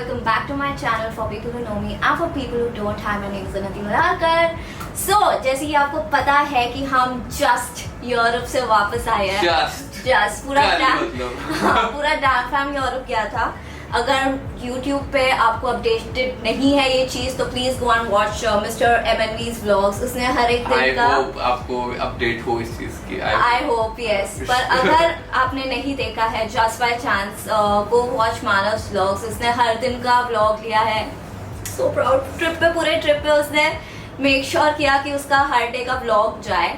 welcome back to my channel for people who know me and for people who don't have. My name is Unnati Malarkar. So, जैसे कि आपको पता है कि हम just Europe से वापस आए हैं। जस्ट पूरा डार्क फैम यूरोप गया था। अगर YouTube पे आपको अपडेटेड नहीं है ये चीज तो please go and watch mister MNV's vlogs. उसने हर एक दिन का आपको अपडेट हो इस चीज की। I hope yes. पर अगर आपने नहीं देखा है just by chance go watch Manav's vlogs. उसने हर दिन का व्लॉग लिया है। So proud. पूरे ट्रिप पे उसने मेक श्योर किया कि उसका हर डे का व्लॉग जाए,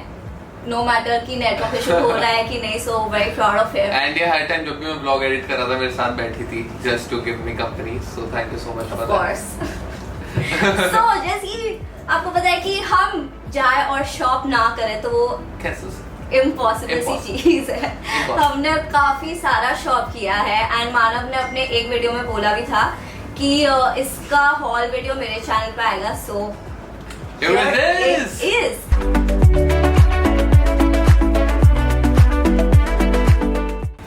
नो मैटर कि नेटवर्क इशू हो रहा है कि नहीं। So very proud of him. And ये हर टाइम जब भी मैं व्लॉग एडिट कर रहा था मेरे साथ बैठी थी just to give me company. So thank you so much for that. So जैसे आपको पता है कि हम जाए और शॉप ना करें तो वो कैसे इम्पॉसिबल सी चीज है। हमने काफी सारा शॉप किया है एंड मानव ने अपने एक वीडियो में बोला भी था कि इसका हॉल वीडियो मेरे चैनल पे आएगा। सो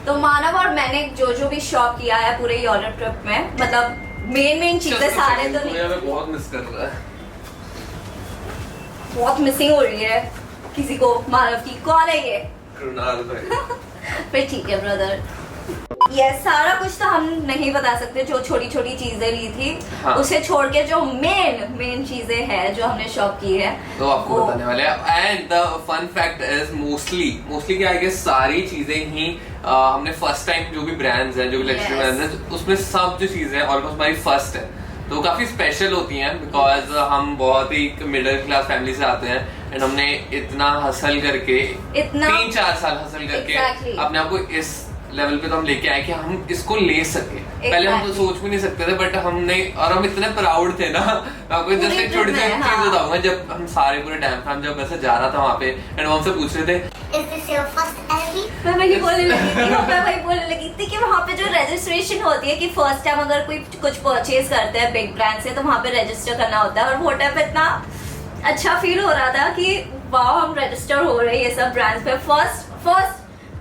तो मानव और मैंने जो भी शॉप किया है पूरे यूरोप ट्रिप में, मतलब मेन चीजें सारे तो नहीं। बहुत मिस कर रहा है, बहुत मिसिंग हो रही है किसी को। मानव की कौन है ये? कृणाल भाई। फिर ठीक है ब्रदर। ये सारा कुछ तो हम नहीं बता सकते जो छोटी छोटी चीजें ली थी। हाँ। उसे छोड़ के जो मेन चीजें हैं जो हमने शॉप की है तो आपको बताने वाले हैं। And the fun fact is mostly क्या है, सारी चीजें ही हमने फर्स्ट टाइम जो भी ब्रांड्स हैं, जो भी लग्जरी ब्रांड्स हैं, उसमें सब जो चीजें ऑलमोस्ट हमारी फर्स्ट है तो काफी स्पेशल होती हैं बिकॉज हम बहुत ही मिडिल क्लास फैमिली से आते हैं एंड हमने इतना हसल करके 3-4 साल हसल करके अपने आप को इस लेवल पे तो हम लेके आए कि हम इसको ले सके। पहले हम तो सोच भी नहीं सकते थे बट हमने, और हम इतने प्राउड थे ना। आपको जस्ट एक छोटी सी चीज बताऊंगा। जब हम सारे पूरे डैम फैम जब वैसे जा रहा था वहाँ पे एंड वो हमसे पूछ रहे थे Is this your first LV? मैं वही बोलने लगी थी कि वहाँ पे जो रजिस्ट्रेशन होती है कि फर्स्ट टाइम अगर कोई कुछ परचेज करता है बिग ब्रांड से तो वहाँ पे रजिस्टर करना होता है। और वो टाइम पे इतना अच्छा फील हो रहा था कि वाह हम रजिस्टर हो रहे हैं ये सब ब्रांड्स पे।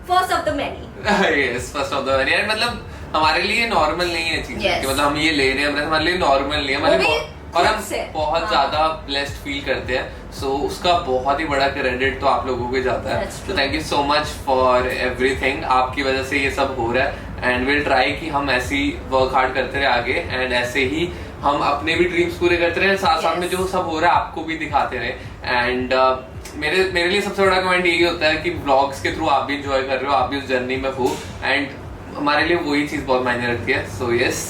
First of the many. Yes, first of the many. And मतलब हमारे लिए नॉर्मल नहीं है चीज कि मतलब हम ये ले रहे हैं, हमारे लिए नॉर्मल नहीं है। हमारे और हम बहुत ज्यादा ब्लेस्ड फील करते हैं। सो उसका बहुत ही बड़ा क्रेडिट तो आप लोगों को जाता है। तो thank you so much for everything. आपकी वजह से ये सब हो रहा है एंड विल ट्राई कि हम ऐसे ही वर्क हार्ड करते रहे आगे एंड ऐसे ही हम अपने भी ड्रीम्स पूरे करते रहे, साथ में जो सब हो रहा है आपको भी दिखाते रहे। एंड मेरे लिए सबसे बड़ा कमेंट यही होता है कि व्लॉग्स के थ्रू आप भी इंजॉय कर रहे हो, आप भी उस जर्नी में हो एंड हमारे लिए वही चीज बहुत मायने रखती है। सो यस,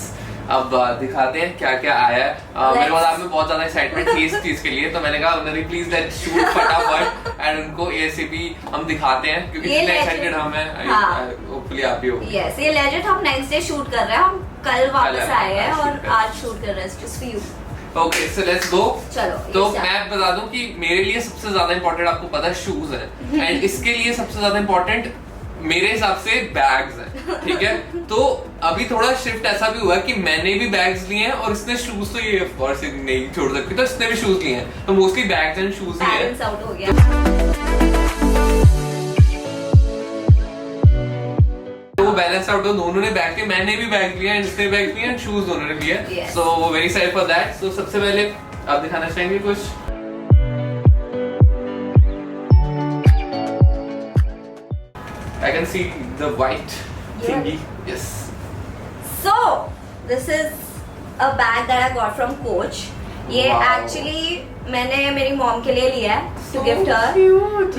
अब दिखाते हैं क्या क्या आया है। मेरे बाद में बहुत ज्यादा एक्साइटमेंट थी इस चीज के लिए तो मैंने कहा उन्होंने प्लीज लेट शूट फटाफट एंड उनको ASAP हम दिखाते हैं क्योंकि इतने एक्साइटेड हम हैं। होपफुली आप भी हो। यस, ये लेजेंड हम नेक्स्ट डे शूट कर रहे हैं। हम कल वापस आए हैं और आज शूट कर रहे हैं just for you. Okay so let's go. चलो तो मैं बता दूं कि मेरे लिए सबसे ज्यादा इंपॉर्टेंट आपको पता है शूज है एंड इसके लिए सबसे ज्यादा इंपॉर्टेंट मेरे हिसाब से बैग्स हैं। ठीक है, तो अभी थोड़ा शिफ्ट ऐसा भी हुआ कि मैंने भी बैग्स लिए हैं और इसने शूज तो ये ऑफ कोर्स नहीं छोड़ सकती तो इसने भी शूज लिए हैं तो मोस्टली बैग्स एंड शूज ही हैं। आउट हो गया तो बैलेंस आउट हो। दोनों ने बैग लिए, मैंने भी बैग लिया एंड इसने बैग लिए एंड शूज दोनों ने लिए। So very excited for that. So सबसे पहले आप दिखाना चाहेंगे कुछ? I can see the white thingy. Yes. So this is a bag that I got from Coach. ये एक्चुअली मैंने मेरी मॉम के लिए लिया है टू गिफ्ट हर।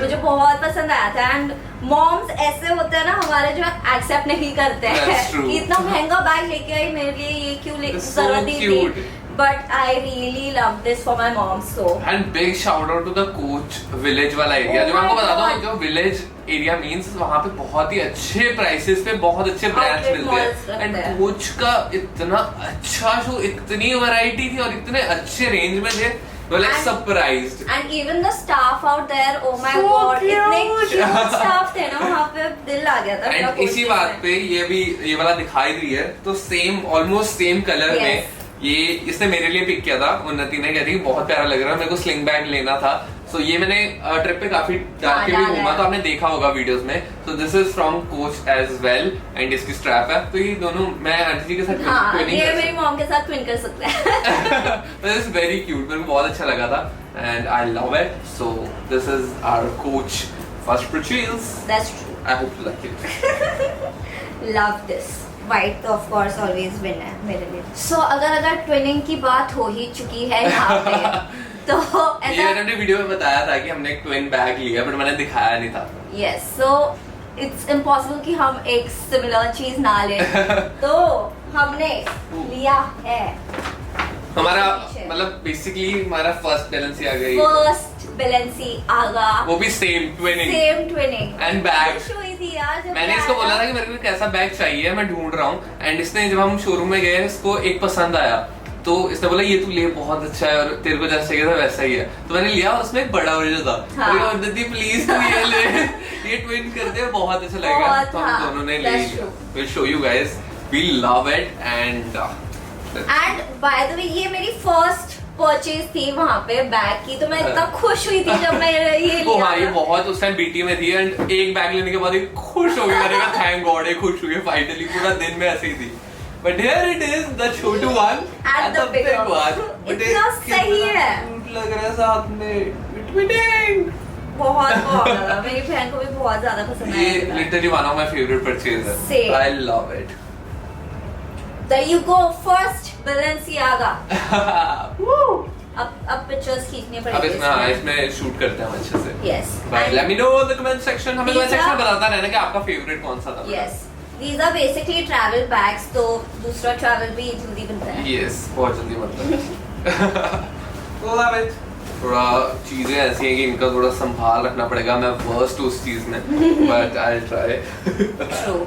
मुझे बहुत पसंद आया था एंड मॉम्स ऐसे होते हैं ना हमारे जो एक्सेप्ट नहीं करते हैं कि इतना महंगा बैग लेके आई मेरे लिए ये क्यों जरूरत थी। But I really love this for my mom. So and big shout out to the Coach village वाला एरिया। जो मैं आपको बता दूं जो विलेज एरिया मींस वहाँ पे बहुत ही अच्छे प्राइसेस पे बहुत अच्छे ब्रांड्स मिलते हैं एंड कोच का इतना अच्छा शो, इतनी वैरायटी थी और इतने अच्छे रेंज में थे। Well, like surprised. And even the staff out there, oh my god, इतने cute staff थे ना वहाँ पे, दिल आ गया था। And इसी बात पे ये वाला दिखाई दी है तो सेम ऑलमोस्ट सेम कलर में ये इसने मेरे लिए पिक किया था। उन्नति ने कह दी बहुत प्यारा लग रहा है, मेरे को स्लिंग बैग लेना था सो ये मैंने ट्रिप पे काफी डाल के भी घूमा, तो आपने देखा होगा वीडियोस में. So this is from Coach as well and इसकी स्ट्रैप है. तो ये दोनों मैं आंटी जी के साथ ट्विनिंग ये मेरी मॉम के साथ ट्विन कर सकते हैं. दिस इज वेरी क्यूट, मेरे को बहुत अच्छा लगा था and I love it. So this is our Coach first purchase. That's true. I hope you like it. Love this. White तो ऑफ कोर्स ऑलवेज विन है मेरे लिए. सो अगर ट्विनिंग की बात हो ही चुकी है यहाँ पे तो ये मैंने अपने वीडियो में बताया था कि हमने एक ट्विन बैग लिया, बट मैंने दिखाया नहीं था. यस, सो इट्स इम्पॉसिबल कि हम एक सिमिलर चीज ना लें. तो हमने लिया है हमारा मतलब बेसिकली हमारा फर्स्ट Balenciaga वो भी सेम ट्विनिंग एंड बैग. मैंने इसको बोला था कि मेरे को कैसा बैग चाहिए, मैं ढूंढ रहा हूँ. एंड इसने जब हम शोरूम में गए इसको एक पसंद आया, तो इसने बोला ये तू ले, बहुत अच्छा है और तेरे को जैसा चाहिए था वैसा ही है. तो मैंने लिया और उसमें एक बड़ा वर्जन था. हाँ. दीदी प्लीज तू ये ले, ये ट्विन कर दे, बहुत अच्छा लगेगा. तो हम दोनों ने ले लिया. Will show you guys, we love it. And by the way ये मेरी फर्स्ट परचेज थी वहाँ पे बैग की, तो मैं इतना खुश हुई थी जब मैं ये लिया. हाँ, ये बहुत उस टाइम बीटी में थी एंड एक बैग लेने के बाद ये खुश हो गई. मैंने कहा थैंक गॉड ये खुश हुई फाइनली. पूरा दिन में ऐसे ही थी. But here it is, the Chhotu one and the big one. इतना सही है. लग रहा है साथ में. बहुत ज्यादा. मेरी बहन को भी बहुत ज्यादा पसंद आया. ये literally one of my favorite purchases है. I love it. There you go, first Balenciaga. अब पिक्चर्स खींचने पड़ेंगे. अब इसमें शूट करते हैं हम अच्छे से. Yes. But let me know in the comment section. हमें comment section में बताता रहना कि आपका favorite कौन सा था. Yes. These are basically travel bags, तो दूसरा travel भी जल्दी बनता है. Yes, बहुत जल्दी बनता है. Love it. थोड़ा चीजें ऐसी हैं कि इनका थोड़ा संभाल रखना पड़ेगा. मैं वर्स्ट उस चीज में, but I'll try. True.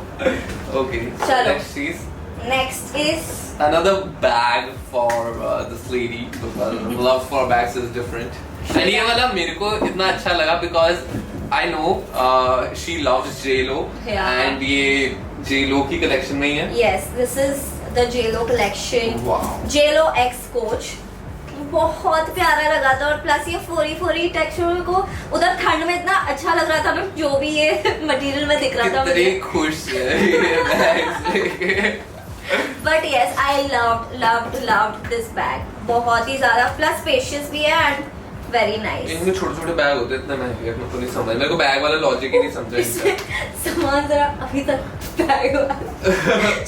Okay. चलो. Next चीज. Next is another bag for this lady because love for bags is different. And ये वाला मेरे को इतना अच्छा लगा because I know she loves J-Lo and ये J-Lo की collection में ही है. Yes, this is the J-Lo collection. Wow. J-Lo X Coach. बहुत प्यारा लगा था और प्लस ये फोरी टेक्सचर को उधर ठंड में इतना अच्छा लग रहा था ना, जो भी ये मटेरियल में दिख रहा था मुझे. कितनी खुश है ये bag. But yes, I loved this bag. बहुत ही ज्यादा प्लस स्पेशियस भी है एंड वेरी नाइस. इनके छोटे बैग होते हैं इतने महंगे, मेरे को नहीं समझ. मेरे को बैग वाला लॉजिक ही नहीं समझा. सामान जरा अभी तक बैग वाला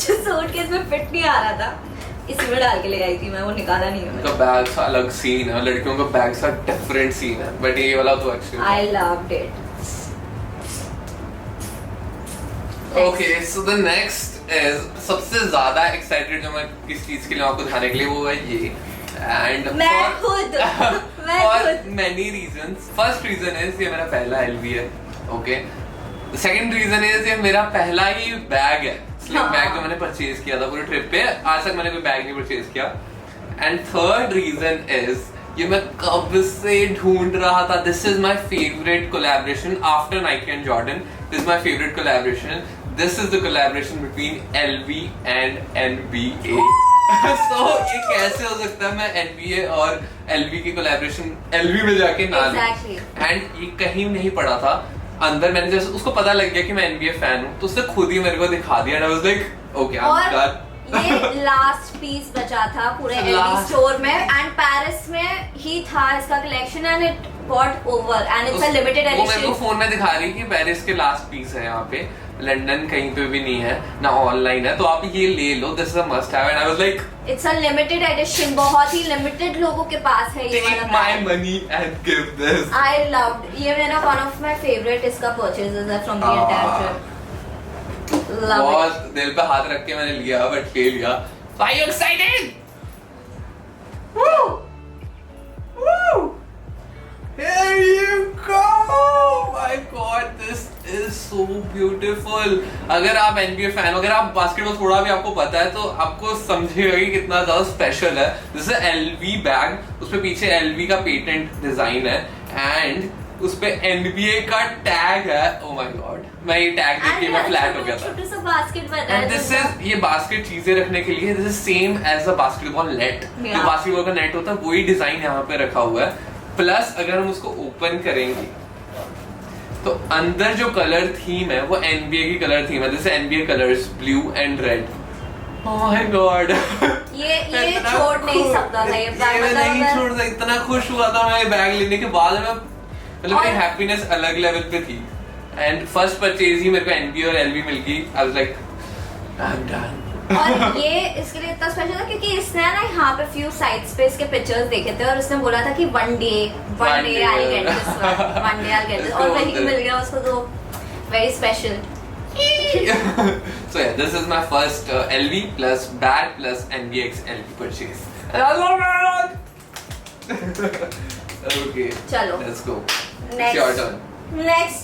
जो सूटकेस में फिट नहीं आ रहा था, इसी में डाल के ले आई थी मैं, वो निकाला नहीं है. तो बैग का अलग सीन है, लड़कियों का बैग का डिफरेंट सीन है, बट ये वाला तो actually I loved it. Okay, so the next is सबसे ज्यादा एक्साइटेड जो मैं किस चीज के लिए आपको दिखाने के लिए वो है ये. And मैं खुद for many reasons. First reason is ये मेरा पहला LV है. Okay. The second reason is ये मेरा पहला ही बैग है. स्लिम बैग जो मैंने परचेज किया था पूरे ट्रिप पे. आज तक मैंने कोई बैग नहीं परचेज किया. And third reason is ये मैं कब से ढूंढ रहा था. This is my favorite collaboration after Nike and Jordan. This is my favorite collaboration. This is the collaboration between LV and NBA. So ये कैसे हो सकता है मैं NBA और LV की collaboration LV में जाके ना लूं. And ये कहीं नहीं पड़ा था. अंदर मैंने जैसे उसको पता लग गया कि मैं NBA फैन हूँ, तो उसने खुद ही मेरे को दिखा दिया. And I was like, okay, I'm done. ये लास्ट पीस बचा था पूरे LV स्टोर में एंड पेरिस में ही था इसका collection and it got over and it's a limited addition. वो मेरे को फोन में दिखा रही कि पेरिस के लास्ट पीस है यहाँ पे. लंदन कहीं पे भी नहीं है ना, ऑनलाइन है, तो आप ये ले लो. This is a must have. And I was like it's a limited edition. बहुत ही लिमिटेड लोगों के पास है ये वाला. Take my money and give this. I loved. ये मेरा वन ऑफ माय फेवरेट इसका परचेजेस है फ्रॉम द एंटायर ट्रिप. बहुत दिल पे हाथ रख के मैंने लिया, बट ले लिया. So are you excited? Woo! Woo! Here you go! My God, this is so beautiful. अगर आप NBA फैन हो, अगर आप बास्केटबॉल थोड़ा भी आपको पता है, तो आपको समझेगा कि कितना ज्यादा स्पेशल है. This is LV bag. उसपे पीछे LV का पेटेंट डिजाइन है एंड उसपे NBA का टैग है. ओह माय गॉड, मैं ये टैग देख के मैं फ्लैट हो गया था. छोटा सा बास्केट बना है. दिस इज ये बास्केट चीजें रखने के लिए. This is same as a basketball net. जो बास्केटबॉल का नेट होता है वही डिजाइन यहाँ पे रखा हुआ है. प्लस अगर हम उसको ओपन करेंगे तो अंदर जो कलर थीम है वो NBA की कलर थीम है, जैसे NBA colours blue and red. Oh my God, ये छोड़ नहीं सकता था ये बैग, मैं नहीं छोड़ सकता, इतना खुश हुआ था मैं ये बैग लेने के बाद में, मतलब मेरी हैप्पीनेस अलग लेवल पे थी। एंड फर्स्ट परचेज ही मेरे को NBA और LV मिल गई। आई was like I am done. और ये इसके लिए इतना स्पेशल था क्योंकि इसने ना यहाँ पे फ्यू साइट्स पे इसके पिक्चर्स देखे थे और उसने बोला था कि one day I'll get this one day I'll get this, और वही मिल गया उसको, तो very special. So yeah, this is my first LV plus bag plus NBX LV purchase. And I love it. Okay, चलो, let's go. Next. It's your turn. Next,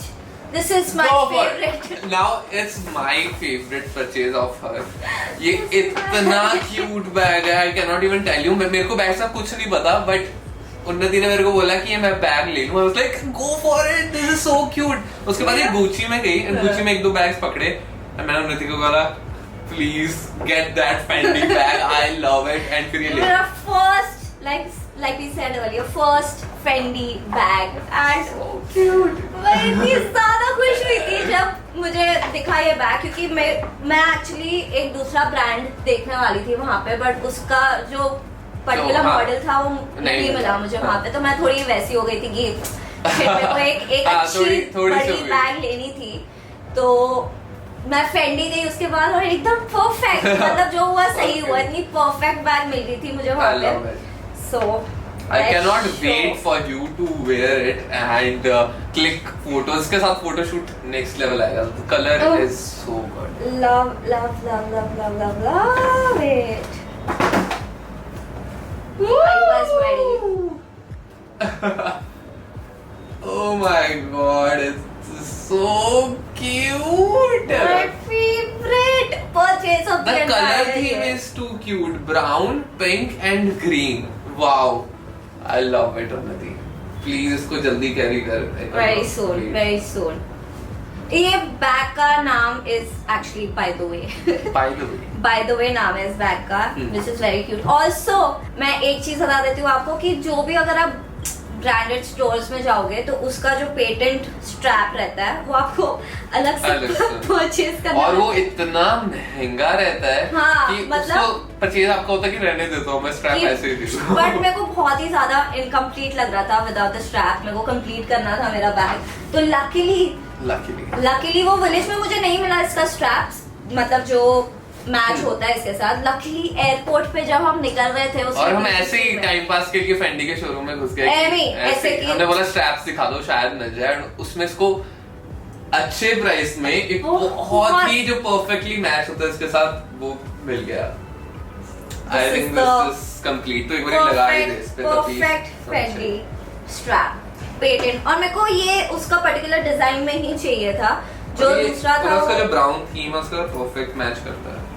this is my Go for favorite. it. Now it's my favorite purchase of her. ये इतना cute bag है, I cannot even tell you. मेरे को bag से कुछ नहीं पता, but उन्नति ने मेरे को बोला कि ये मैं बैग ले लूं। I was like, go for it, this is so cute. उसके बाद ये गुच्ची में गई, गुच्ची में 1-2 बैग्स पकड़े, और मैंने उन्नति को बोला, please get that Fendi bag, I love it, and फिर ये ले। मेरा first, like we said earlier, first Fendi bag, and So cute. मैं इतनी ज़्यादा खुश हुई थी जब मुझे दिखा ये बैग, क्योंकि मैं एक्चुअली एक दूसरा ब्रांड देखने वाली थी वहाँ पे, बट उसका जो पर्टिकुलर मॉडल था वो नहीं मिला मुझे वहाँ पे, तो मैं थोड़ी वैसी हो गई थी कि मेरे को एक अच्छी बड़ी बैग लेनी थी, तो मैं फेंडी गई उसके बाद और एकदम परफेक्ट, मतलब जो हुआ सही हुआ, इतनी परफेक्ट बैग मिल रही थी मुझे वहाँ पे। So I cannot wait for you to wear it and click photos. इसके साथ photo shoot next level आएगा। The color is so good. Love it. I was ready. Oh my god, it's so cute. My favorite purchase of the The color entire theme year. is too cute. Brown, pink and green. Wow. I love it, Unnati. Please इसको जल्दी carry कर। Very soon, very soon. ये bag का नाम is actually by the way. By the way नाम है इस bag का, which is very cute. Also मैं एक चीज बता देती हूँ आपको कि जो भी अगर आप ब्रांडेड स्टोर्स में जाओगे तो उसका जो पेटेंट स्ट्रैप रहता है वो आपको अलग से परचेज करना, और वो इतना महंगा रहता है। हाँ, कि मतलब उसको परचेज आपका होता है कि रहने देता हूँ मैं, स्ट्रैप ऐसे ही दे दूँ। बट मेरे को बहुत ही ज्यादा इनकम्प्लीट लग रहा था विदाउट द स्ट्रैप, मेरे को कंप्लीट करना था मेरा बैग, तो लकीली वो विलेज में मुझे नहीं मिला इसका स्ट्रैप, मतलब जो मैच होता है इसके साथ। लकीली एयरपोर्ट पे जब हम निकल रहे थे और हम ऐसे ही टाइम पास के लिए फेंडी के शोरूम में घुस गए, ऐसे हमने बोला स्ट्रैप्स दिखा दो शायद मिल जाए, उसमें इसको अच्छे प्राइस में एक बहुत ही जो परफेक्टली मैच होता है इसके साथ वो मिल गया। I think this is complete. तो एक बार लगा ही दे इस पे, परफेक्ट फेंडी स्ट्रैप पेटेंट, और मेरे को ये उसका पर्टिकुलर डिजाइन में ही चाहिए था, जो दूसरा था उसका जो ब्राउन थीम है उसका परफेक्ट मैच करता है।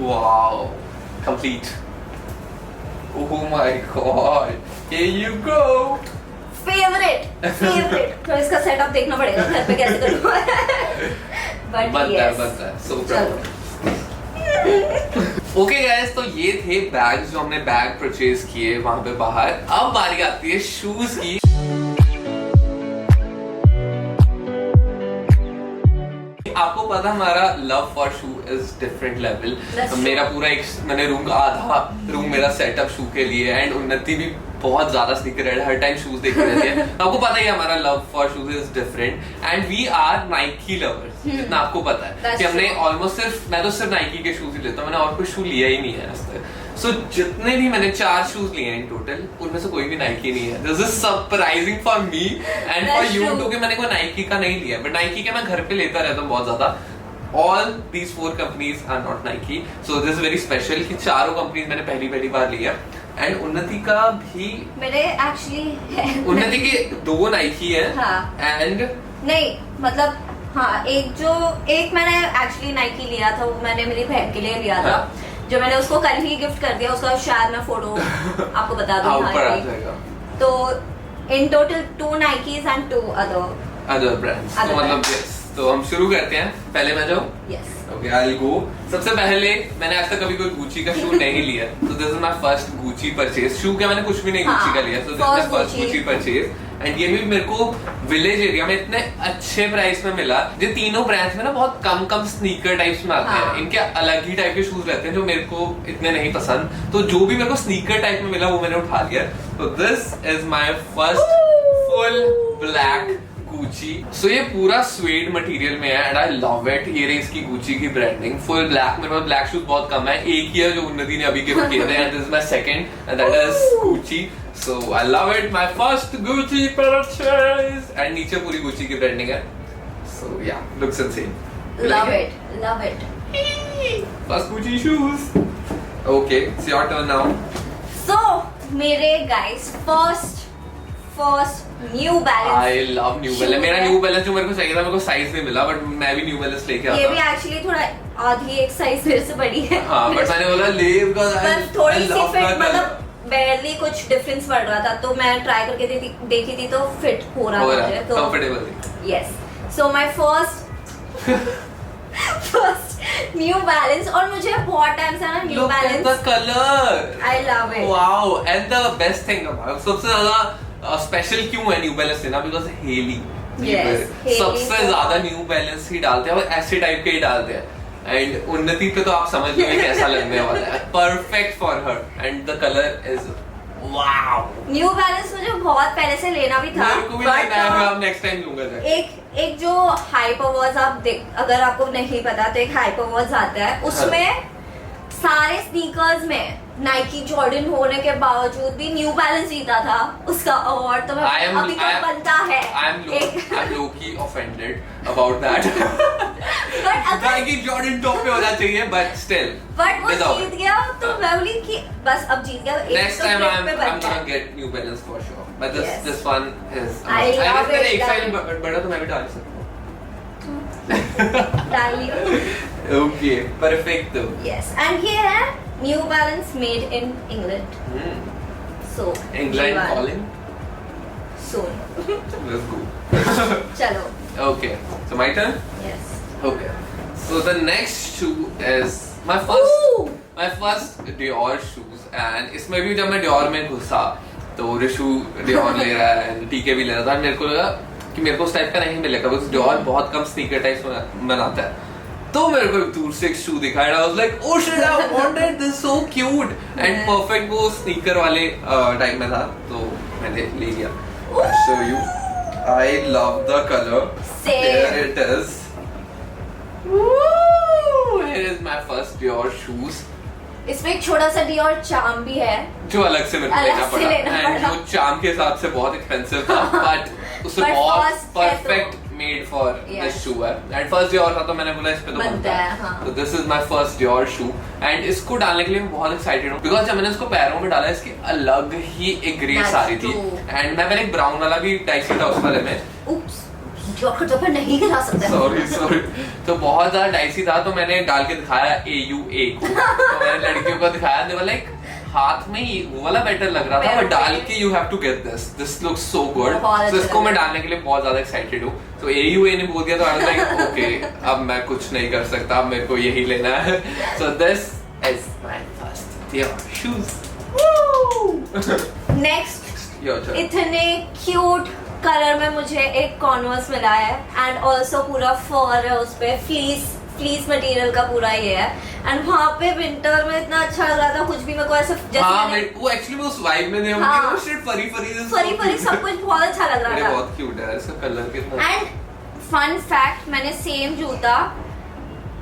Wow, complete. Oh my God, here you go. Favourite तो इसका सेटअप देखना पड़ेगा घर पे कैसे करूँगा। But yes, so proud. Okay guys, तो ये थे बैग्स जो हमने बैग परचेज किए वहां पे बाहर। अब बारी आती है शूज की। आपको पता हमारा love for shoe is different level. मेरा पूरा एक मैंने रूम का आधा रूम मेरा सेटअप शू के लिए, एंड उन्नति भी बहुत ज्यादा स्नीकर है, हर टाइम शूज देखते रहती है। आपको पता ही है हमारा love for shoes is different, and we are Nike lovers, जितना आपको पता है कि हमने ऑलमोस्ट मैं तो सिर्फ नाइकी के शूज ही लेता हूँ, मैंने और कोई शू लिया ही नहीं है आज तक। सो जितने भी मैंने 4 शूज लिए हैं इन टोटल, उनमें से कोई भी नाइकी नहीं है। This is surprising for me and for you too, कि मैंने कोई नाइकी का नहीं लिया, बट नाइकी के मैं घर पे लेता रहता हूँ बहुत ज्यादा। All these 4 companies are not Nike, so this is very special कि चारों कंपनीज मैंने पहली बार लिया। एंड उन्नति का भी मेरे एक्चुअली उन्नति के 2 नाइकी है। हाँ, एंड नहीं मतलब हाँ, एक मैंने एक्चुअली नाइकी लिया था, वो मैंने मेरी बहन के लिए लिया था। हाँ, जो मैंने उसको कल ही गिफ्ट कर दिया, उसका शायद मैं फोटो आपको बता दूंगा। तो in total 2 Nikes and 2 other brands। तो मतलब yes, तो हम शुरू करते हैं। पहले मैं जाऊँ? Yes। Okay, I'll go. सबसे पहले मैंने आज तक कभी कोई गुची का शू नहीं लिया, so this is my first Gucci purchase. Shoe क्या मैंने कुछ भी नहीं गुची का लिया, so this is my first Gucci purchase. And ये भी मेरे को विलेज एरिया में इतने अच्छे प्राइस में मिला. ये तीनों ब्रांड्स में ना बहुत कम स्नीकर टाइप्स में आते हैं. इनके अलग ही टाइप के शूज रहते हैं जो मेरे को इतने नहीं पसंद, तो जो भी मेरे को स्नीकर टाइप में मिला वो मैंने उठा लिया. तो this is my first full black Gucci. So ये पूरा स्वेड मटेरियल में है एंड आई लव इट. ये रही इसकी गुची की ब्रांडिंग फुल ब्लैक. मेरे पास ब्लैक शूज बहुत कम है, एक ही है जो उन्नति ने अभी गिफ्ट किए थे and this is my second and that is Gucci. So I love it, my first Gucci purchase. And नीचे पूरी Gucci की branding है. So yeah, looks insane. Love it, love it. First Gucci shoes. Okay, it's your turn now. So मेरे guys first New Balance. I love New Balance. मेरा New Balance जो मेरे को चाहिए था मेरे को साइज नहीं मिला, but मैं भी New Balance लेके आता. ये भी actually थोड़ा आधी एक साइज मेरे से बड़ी है. हाँ, but मैंने बोला ले because थोड़ी सी फिट मतलब barely कुछ डिफरेंस पड़ रहा था, तो मैं ट्राई करके देखी थी तो फिट हो रहा मुझे, तो comfortable. Yes. So my first new balance. और मुझे बहुत टाइम से ना new balance. The colour I love it. Wow. And the best thing सबसे ज्यादा स्पेशल क्यों है न्यू बैलेंस लेना, बिकॉज हेली सबसे ज्यादा न्यू बैलेंस ही डालते हैं और ऐसे टाइप के ही डालते हैं. एंड उन्नति पे तो आप समझ लो कैसा लगने वाला है. Perfect for her and the colour is wow. New balance मुझे बहुत पहले से लेना भी था, मेरे को भी लेना है, मैं नेक्स्ट टाइम लूंगा. एक जो हाइपरवर्स आप अगर आपको नहीं पता तो एक हाइपरवर्स आता है, उसमें सारे स्नीकर्स में नाइकी जॉर्डन होने के बावजूद भी न्यू बैलेंस जीता था उसका अवार्ड. तो अभी तक बनता है. I'm low-key offended about that. Nike Jordan top पे होना चाहिए, but still. But वो जीत गया तो मैं बोली कि बस अब जीत गया. Next time I'm gonna get New Balance for sure. But this one is. I love it. एक साइज बड़ा तो मैं भी डाल सकता हूँ. डाल लियो. Okay, perfect. Yes, and ये है New Balance made in England. So England calling. Soon. Let's go. चलो. Okay, so my turn. Yes. Okay, so the next shoe is my first Dior shoes and इसमें भी जब मैं Dior में घुसा तो रिशु Dior ले रहा है, टीके भी ले रहा था. मेरे को लगा कि मेरे को उस टाइप का नहीं मिलेगा बिकॉज़ Dior बहुत कम स्नीकर टाइप्स बनाता है. तो मेरे को दूर से एक शू दिखा and I was like oh shit I wanted this, so cute and perfect. वो स्नीकर वाले टाइप में था तो मैंने ले लिया. I show you. I love the colour. There it is. Here is my first Dior shoes. इसमें एक छोटा सा Dior चार्म भी है जो अलग से मेरे को लेना पड़ा एंड जो चार्म के हिसाब से बहुत एक्सपेंसिव था बट उससे बहुत perfect made for this shoe है. एंड फर्स्ट Dior था तो मैंने बोला इस पे तो बनता है. तो this is my first Dior shoe and इसको डालने के लिए मैं बहुत एक्साइटेड हूँ बिकॉज जब मैंने इसको पैरों में डाला इसकी अलग ही एक ग्रेस आ रही थी. एंड मैंने एक ब्राउन वाला भी टाइप था उस वाले में. तो फिर नहीं गिरा सकता. सॉरी. तो बहुत ज्यादा डाइसी था तो मैंने डाल के दिखाया AUA को. तो मैंने लड़कियों को दिखाया दे लाइक हाथ में ही वो वाला बेटर लग रहा था बट डाल के you have to get this looks so good. तो इसको मैं डालने के लिए बहुत ज्यादा एक्साइटेड हूँ. तो AUA ने बोल दिया तो आई वाज लाइक ओके अब मैं कुछ नहीं कर सकता, अब मेरे को यही लेना है. सो this is my first Dior shoes. Next इतने क्यूट कलर में मुझे एक कॉन्वर्स मिला है एंड ऑल्सो पूरा फर है उस पे, फ्लीस मटेरियल का पूरा ये है. एंड वहाँ पे विंटर में इतना अच्छा लग रहा था कुछ भी मेरे को ऐसे वो एक्चुअली उस वाइब में फरी सब कुछ बहुत अच्छा लग रहा था. बहुत क्यूट है इसका कलर कितना. एंड फन फैक्ट मैंने सेम जूता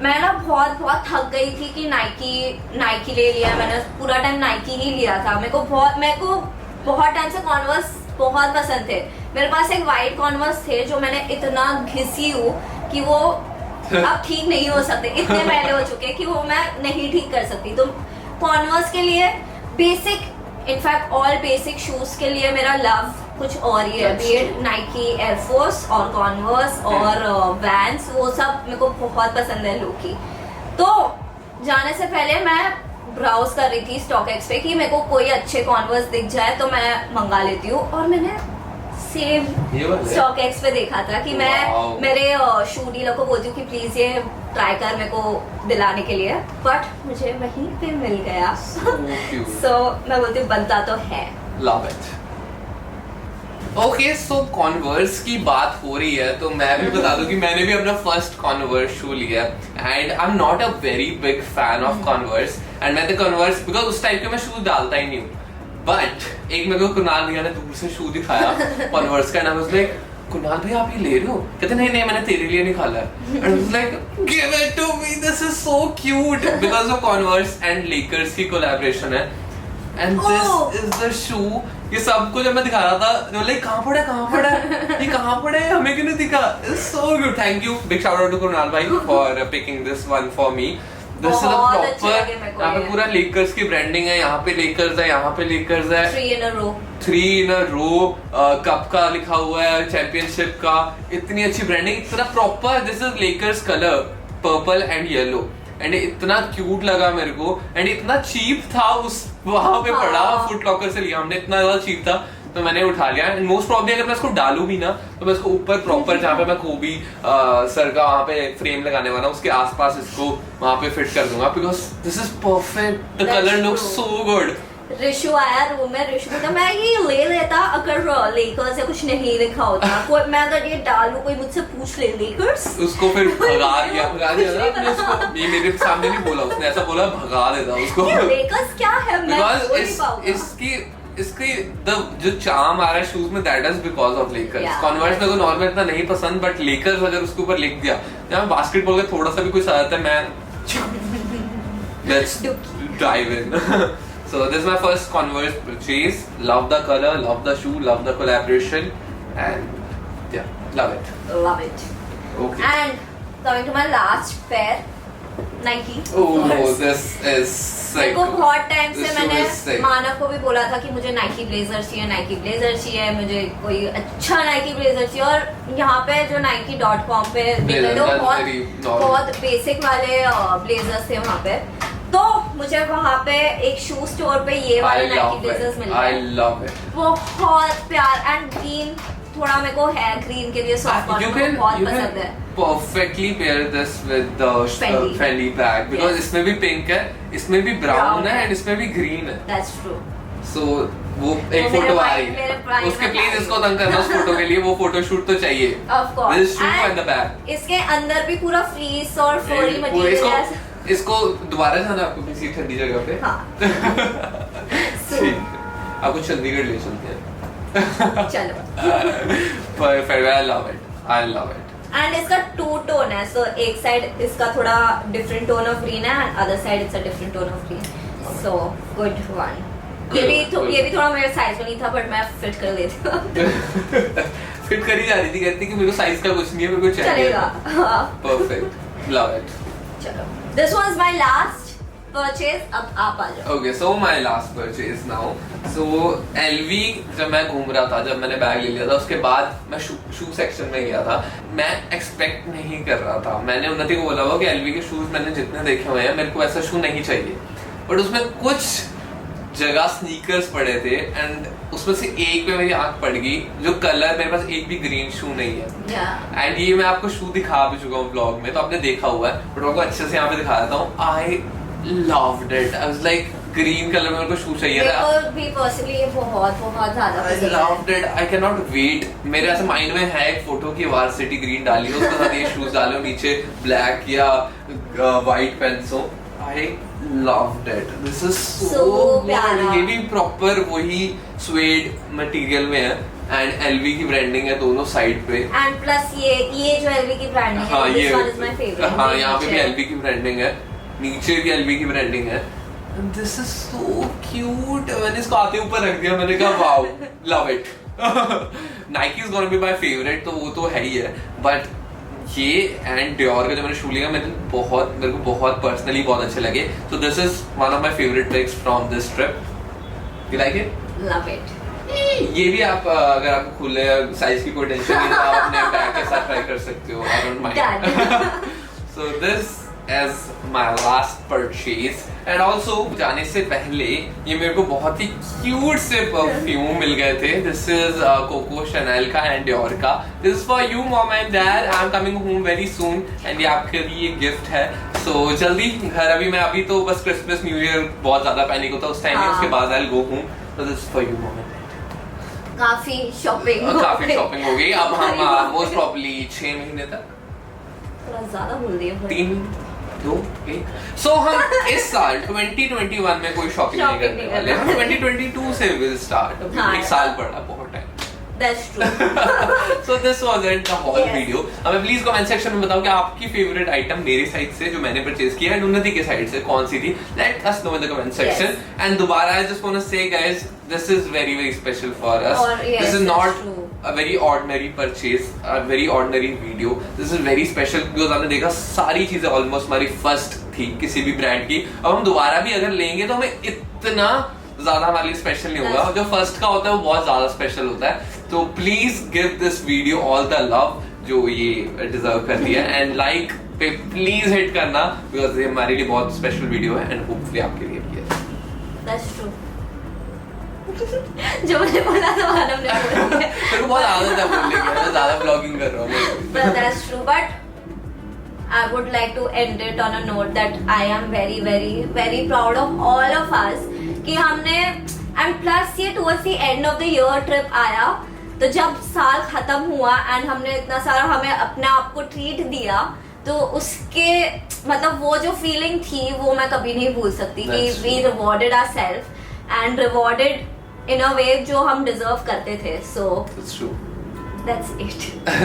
मैं ना बहुत थक गई थी कि नाइकी ले लिया. मैंने पूरा टाइम नाइकी ही लिया था. मेरे को बहुत टाइम से कॉन्वर्स बहुत पसंद थे. मेरे पास एक वाइट कॉन्वर्स थे जो मैंने इतना घिसी हूँ कि वो अब ठीक नहीं हो सकते. इतने पहले हो चुके कि वो मैं नहीं ठीक कर सकती. तो कॉन्वर्स के लिए basic in fact all basic shoes के लिए मेरा लव कुछ और ही है. बी नाइकी एयरफोर्स और कॉन्वर्स और वैंस वो सब मेरे को बहुत पसंद है लोकी. तो जाने से पहले मैं ब्राउज कर रही थी StockX पे कि मेरे को कोई अच्छे कॉन्वर्स दिख जाए तो मैं मंगा लेती हूँ. और मैंने सेम स्टॉक एक्स पे देखा था कि मैं मेरे शू डीलर को बोलती हूँ कि प्लीज ये ट्राई कर मेरे को दिलाने के लिए, बट मुझे वहीं पे मिल गया। सो मैं बोलती हूँ बनता तो है। Love it. Okay, so converse की बात हो रही है तो मैं भी बता दूं कि मैंने भी अपना फर्स्ट कॉन्वर्स शू लिया and I am not a very big fan of Converse and मैं तो कॉन्वर्स बिकॉज उस टाइप के मैं शूज डालता ही नहीं हूँ, बट एक मेरे को कुणाल भैया ने दूर से शू दिखाया कॉन्वर्स का, and I was like Kunal भैया आप ये ले रहे हो? कहते नहीं नहीं मैंने तेरे लिए निकाला है। And I was like give it to me, this is so cute because of Converse and Lakers की कोलैबोरेशन है and this is the shoe. ये सबको जब मैं दिखा रहा था लाइक कहाँ पड़ा ये कहाँ पड़ा है, हमें क्यों नहीं दिखा? It's so good, thank you, big shout out to Kunal bhai for picking this one for me. This is a proper, यहाँ पे पूरा लेकर्स की ब्रांडिंग है, यहाँ पे लेकर्स है, यहाँ पे लेकर्स है, 3 in a row कप का लिखा हुआ है, चैंपियनशिप का, इतनी अच्छी ब्रांडिंग, इतना proper. This is Lakers colour purple and yellow and इतना क्यूट लगा मेरे को एंड इतना चीप था, उस वहां पे पड़ा फुट लॉकर से लिया हमने, इतना ज्यादा चीप था तो मैंने उठा लिया। एंड मोस्ट प्रॉब्ली अगर मैं इसको डालू भी ना तो मैं इसको ऊपर प्रॉपर जहाँ पे मैं कोबी सर का वहां पे फ्रेम लगाने वाला उसके आसपास इसको वहां पे फिट कर दूंगा because this is perfect, the colour looks so good. Rishu आया रूम में, ऋषु कहता मैं ये ले लेता अगर लेकर्स या कुछ नहीं लिखा होता, कोई मैं अगर ये डालूं कोई मुझसे पूछ ले लेकर्स, उसको फिर भगा दिया ना आपने उसको, ये मेरे सामने नहीं बोला उसने, ऐसा बोला भगा देता उसको। ये लेकर्स क्या है मैं बोल नहीं पाऊंगा। इसकी जो चार्म आ रहा है शूज में that is because of Lakers. Converse मेरे को नॉर्मल इतना नहीं पसंद, बट लेकर्स अगर उसके ऊपर लिख दिया, जब मैं बास्केटबॉल का थोड़ा सा भी कुछ आ जाता है मैं let's dive in. So this is my first Converse purchase. Love the color, love the shoe, love the collaboration, and yeah, love it. Love it. Okay. And coming to my last pair, Nike. Oh no, this is मेरे को बहुत time से मैंने मानव को भी बोला था कि मुझे नाइकी ब्लेजर चाहिए, मुझे कोई अच्छा नाइकी ब्लेजर चाहिए, और यहाँ पे जो Nike.com पे बहुत बेसिक वाले ब्लेजर्स थे वहाँ पे, तो मुझे वहाँ पे एक शू स्टोर पे ये वाले नाइकी ब्लेजर्स मिल गए। I love it. बहुत प्यार, एंड ग्रीन थोड़ा मेरे को है ग्रीन के लिए सॉफ्ट कॉटन बहुत पसंद है। Perfectly pair this with the Fendi bag because इसमें भी पिंक है, इसमें भी ब्राउन है एंड इसमें भी ग्रीन है। That's true. So वो एक फोटो आ रही है, उसके प्लीज इसको तंग करना उस फोटो के लिए, वो फोटो शूट तो चाहिए। Of course. This shoe and the bag. इसके अंदर भी पूरा फ्लीस और फ्लोरी मटेरियल है। इसको दोबारा जाना आपको किसी ठंडी जगह पे। हाँ। आपको चंडीगढ़ ले चलते हैं। चलो। Perfect. I love it. And इसका 2 टोन है, सो एक साइड इसका थोड़ा डिफरेंट टोन ऑफ ग्रीन है and other side it's a different tone of green, so good one. ये भी थोड़ा मेरे साइज में नहीं था बट मैं फिट कर लेती हूँ। फिट करी जा रही थी, कहती कि मेरे को साइज का कुछ नहीं है, मेरे को चाहिए। चलेगा। Perfect, love it. चलो, this was my last purchase, अब आप आ जाओ। Okay, so my last purchase now. So LV जब मैं घूम रहा था, जब मैंने बैग ले लिया था, उसके बाद मैं शू सेक्शन में गया था। मैं एक्सपेक्ट नहीं कर रहा था, मैंने उन्नति को बोला हुआ कि एलवी के शूज मैंने जितने देखे हुए हैं मेरे को ऐसा शू नहीं चाहिए, बट उसमें कुछ जगह स्नीकर्स पड़े थे एंड उसमें से एक पे मेरी आंख पड़ गई, जो कलर मेरे पास एक भी ग्रीन शू नहीं है। एंड ये मैं आपको शू दिखा भी चुका हूँ ब्लॉग में, तो आपने देखा हुआ है, बट आपको अच्छे से यहाँ पे दिखा देता हूँ। आई loved it. I was like green colour में मेरे को शू चाहिए था। मेरे को भी पर्सनली ये बहुत ज्यादा पसंद है। I loved it. I cannot wait. मेरे ऐसे माइंड में है एक फोटो की वार्सिटी ग्रीन डाली हो, उसके साथ ये शूज डालो, नीचे ब्लैक या व्हाइट पेंट्स हो। I loved it. This is so good. ये भी प्रॉपर वही स्वेड मटेरियल में है एंड एलवी की ब्रांडिंग है दोनों साइड पे। एंड प्लस ये जो एलवी की ब्रांडिंग है, this one is my favorite. हाँ, यहाँ पे भी एलवी की ब्रांडिंग है, नीचे भी एलवी की ब्रांडिंग है। This is so cute. मैंने इसको आते ऊपर रख दिया, मैंने कहा wow, love it. Nike is gonna be my favourite, तो वो तो है ही है, बट ये एंड डियोर का जो मैंने शू लिया मेरे को बहुत पर्सनली बहुत अच्छे लगे। सो this is one of my favourite pics from this trip. You like it? Love it. ये भी आप अगर आपको खुले साइज की कोई टेंशन नहीं है, आप अपने बैग के साथ ट्राई कर सकते हो। I don't mind. So this as my last purchase. And also जाने से पहले ये मेरे को बहुत ही क्यूट से परफ्यूम मिल गए थे. This is Coco Chanel का and Dior का. This is for you mom and dad. I'm coming home very soon and ये आपके लिए गिफ्ट है. So जल्दी घर अभी तो बस क्रिसमस न्यू ईयर बहुत ज्यादा पैनिक होता है उस टाइम में. उसके बाद I'll go home. So this is for you mom and dad. काफी शॉपिंग हो गई. अब हम मोस्ट प्रॉब्ली 6 महीने तक थोड़ा ज्यादा बोल दिया 3 2 1 सो हम इस साल 2021 में कोई शॉपिंग नहीं करने वाले हैं. 2022 से विल स्टार्ट. एक साल पड़ा बहुत time. That's true. So this wasn't the whole video. हमें प्लीज कमेंट सेक्शन में बताओ कि आपकी फेवरेट आइटम मेरी साइड से जो मैंने परचेज किया है उन्नति के साइड से कौन सी थी. Let us know in the comment section. And दोबारा I just want to say guys, this is very very special for us. This is not a very ordinary purchase, a very ordinary video. This is very special because आपने देखा सारी चीजें almost हमारी first थी किसी भी brand की. अब हम दोबारा भी अगर लेंगे तो हमें इतना ज्यादा हमारे लिए स्पेशल नहीं होगा. जो फर्स्ट का होता है वो बहुत ज्यादा स्पेशल होता है. तो please give this video all the love जो ये डिजर्व करती है. एंड लाइक पे प्लीज हिट करना बिकॉज ये हमारे लिए बहुत स्पेशल वीडियो है एंड होपफुली आपके लिए भी है. That's true. जो मैंने बोला था मालूम नहीं बोल दिया. मेरे को बहुत आदत है बोलने की. मैं ज्यादा ब्लॉगिंग कर रहा हूँ. But that's true. But I would like to end it on a note that I am very very very proud of all of us कि हमने and plus ये towards the end of the year trip आया तो जब साल खत्म हुआ and हमने इतना सारा हमें अपने आप को ट्रीट दिया तो उसके मतलब वो जो फीलिंग थी वो मैं कभी नहीं भूल सकती कि we rewarded ourselves and rewarded in a way जो हम डिजर्व करते थे. सो That's it.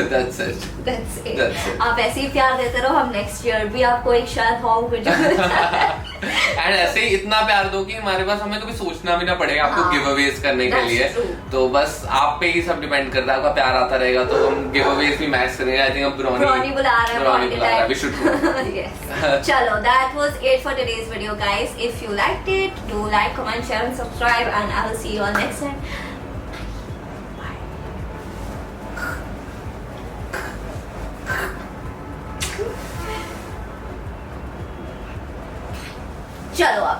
That's it. That's it. That's it. आप ऐसे ही प्यार देते रहो. हम नेक्स्ट ईयर भी आपको एक शायद हॉन्ग वीडियो एंड ऐसे ही इतना प्यार दो कि हमारे पास हमें कभी सोचना भी ना पड़ेगा आपको गिव अवेज करने के लिए. तो बस आप पे ही सब डिपेंड करता है. आपका प्यार आता रहेगा तो हम गिव अवेज भी मैच करेंगे. आई थिंक अब ब्रॉनी बुला रहा है. We should go. Yes. चलो, that was it for today's video guys. If you liked it, do like, comment, share and subscribe and I will see you all next time. चलो अब